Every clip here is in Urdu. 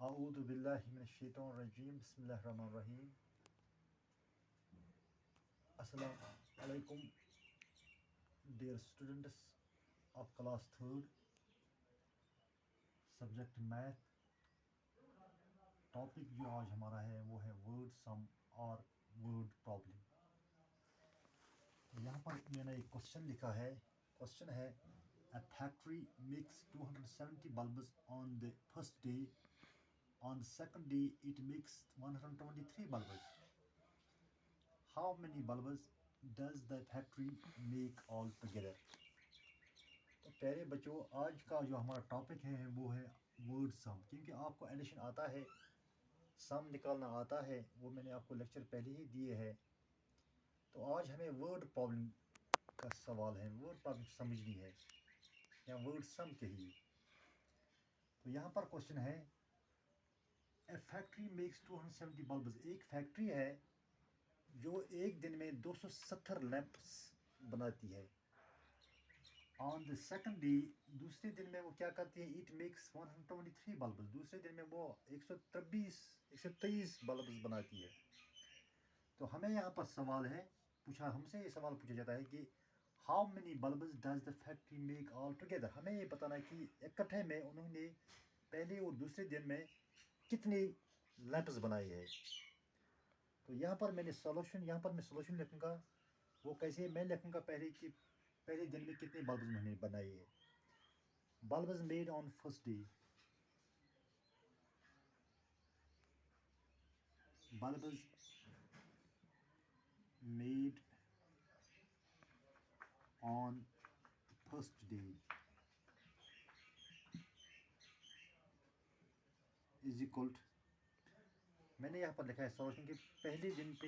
اعوذ باللہ من الشیطان الرجیم بسم اللہ الرحمن الرحیم. السلام علیکم dear students of class 3rd, subject math. Topic جو آج ہمارا ہے وہ ہے ورڈ سم اور ورڈ پرابلم. یہاں پر میں نے ایک کوشچن لکھا ہے. کوشچن ہے A factory makes 270 bulbs on the first day. On the second day, it makes 123 bulbs. How many bulbs does the factory make altogether? تو پیارے بچوں, آج کا جو ہمارا ٹاپک ہے وہ ہے ورڈ سم. کیونکہ آپ کو ایڈیشن آتا ہے, سم نکالنا آتا ہے, وہ میں نے آپ کو لیکچر پہلے ہی دیے ہے. تو آج ہمیں ورڈ پرابلم کا سوال ہے, ورڈ پرابلم سمجھنی ہے یا ورڈ سم کے لیے. تو یہاں پر کوشچن ہے A factory makes 270 bulbs. ایک فیکٹری ہے جو ایک دن میں 270 لیمپس بناتی ہے. On the second day, دوسرے دن میں وہ کیا کرتی ہے, It makes 123 bulbs. دوسرے دن میں وہ 123 بلبز بناتی ہے. تو ہمیں یہاں پر سوال ہے, ہم سے یہ سوال پوچھا جاتا ہے کہ How many bulbs does the factory make altogether? ہمیں یہ بتانا ہے کہ اکٹھے میں انہوں نے پہلے اور دوسرے دن میں کتنی لیمپس بنائی ہے. تو یہاں پر میں سولوشن لکھوں گا. وہ کیسے میں لکھوں گا پہلے کہ پہلے دن میں کتنے بلبز انہوں نے بنائی ہے. Bulbs made on first day. Bulbs made on first day is equal to, میں نے یہاں پر لکھا ہے سولوشن کہ پہلے دن پہ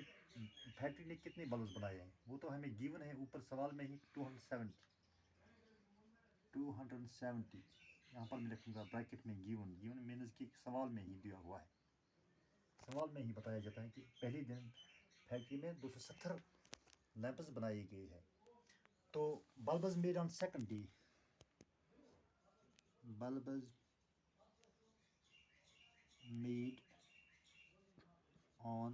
فیکٹری نے کتنے بلبز بنائے ہیں. وہ تو ہمیں گیون ہے اوپر سوال میں ہی 270. یہاں پر میں لکھوں گا بریکٹ میں گیون مینز کہ سوال میں ہی دیا ہوا ہے. سوال میں ہی بتایا جاتا ہے کہ پہلے دن فیکٹری میں 270 لیمپس بنائی گئی ہے. تو bulbs made on second day. Bulbs made on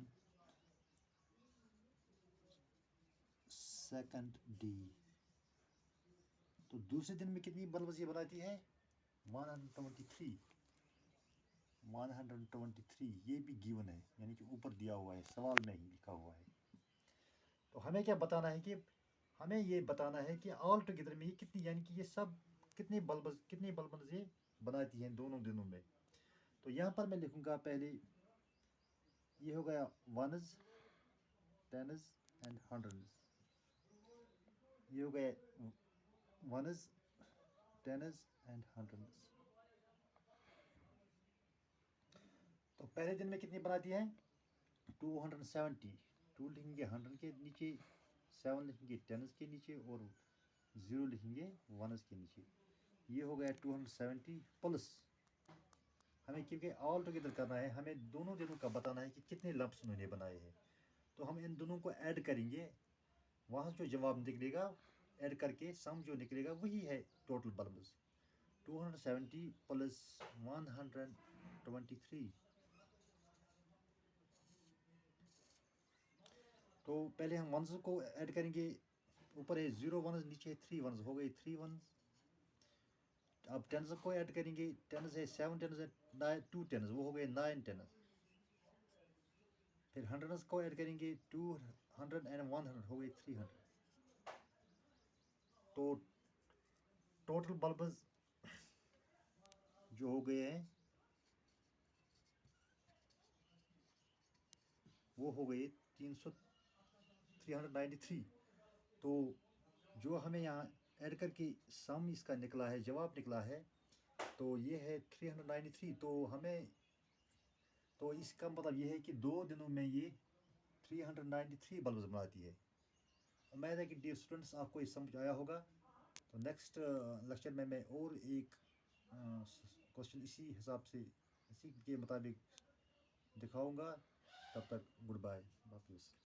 second day. تو دوسرے دن میں کتنی بلبز یہ بناتی ہے, 123. یہ بھی گیون ہے, یعنی کہ اوپر دیا ہوا ہے, سوال میں ہی لکھا ہوا ہے. تو ہمیں کیا بتانا ہے کہ ہمیں یہ بتانا ہے کہ آل ٹوگیدر میں یہ کتنی, یعنی کہ یہ سب کتنے بلبز یہ بناتی ہیں دونوں دنوں میں. تو یہاں پر میں لکھوں گا پہلے, یہ ہو گیا ونز, ٹینز اینڈ ہنڈریڈز. یہ ہو گیا ونز, ٹینز اینڈ ہنڈریڈز. تو پہلے دن میں کتنی بناتی ہیں, 270. 2 لکھیں گے 100 کے نیچے, 7 لکھیں گے 10 کے نیچے, اور 0 لکھیں گے 1 کے نیچے. یہ ہو گیا 270 پلس, ہمیں کیونکہ آل ٹوگیدر کرنا ہے, ہمیں دونوں دنوں کا بتانا ہے کہ کتنے لمپس انہوں نے بنائے ہیں. تو ہم ان دونوں کو ایڈ کریں گے, وہاں جو جواب نکلے گا ایڈ کر کے سم جو نکلے گا وہی ہے ٹوٹل بلبز. 270 پلس 123. تو پہلے ہم ونز کو ایڈ کریں گے, اوپر ہے 0 ونز, نیچے 3 ونز, ہو گئے 3 ونز. اب ٹینز کو ایڈ کریں گے, ٹینز ہے 7 ٹینز ہے 2 ٹینز, وہ ہو گئے 9 ٹینز. پھر ہنڈریڈز کو ایڈ کریں گے, 200 اینڈ 100 ہو گئے 300. تو ٹوٹل بلبز جو ہو گئے ہیں وہ ہو گئے 393. تو جو ہمیں یہاں ایڈ کر کے سم اس کا نکلا ہے, جواب نکلا ہے, تو یہ ہے 393. تو اس کا مطلب یہ ہے کہ 2 دنوں میں یہ 393 بلبز بناتی ہے. امید ہے کہ ڈیئر اسٹوڈنٹس آپ کو یہ سمجھ آیا ہوگا. تو نیکسٹ لیکچر میں اور ایک کوشچن اسی حساب سے اسی کے مطابق دکھاؤں گا. تب تک گڈ بائے, اللہ حافظ.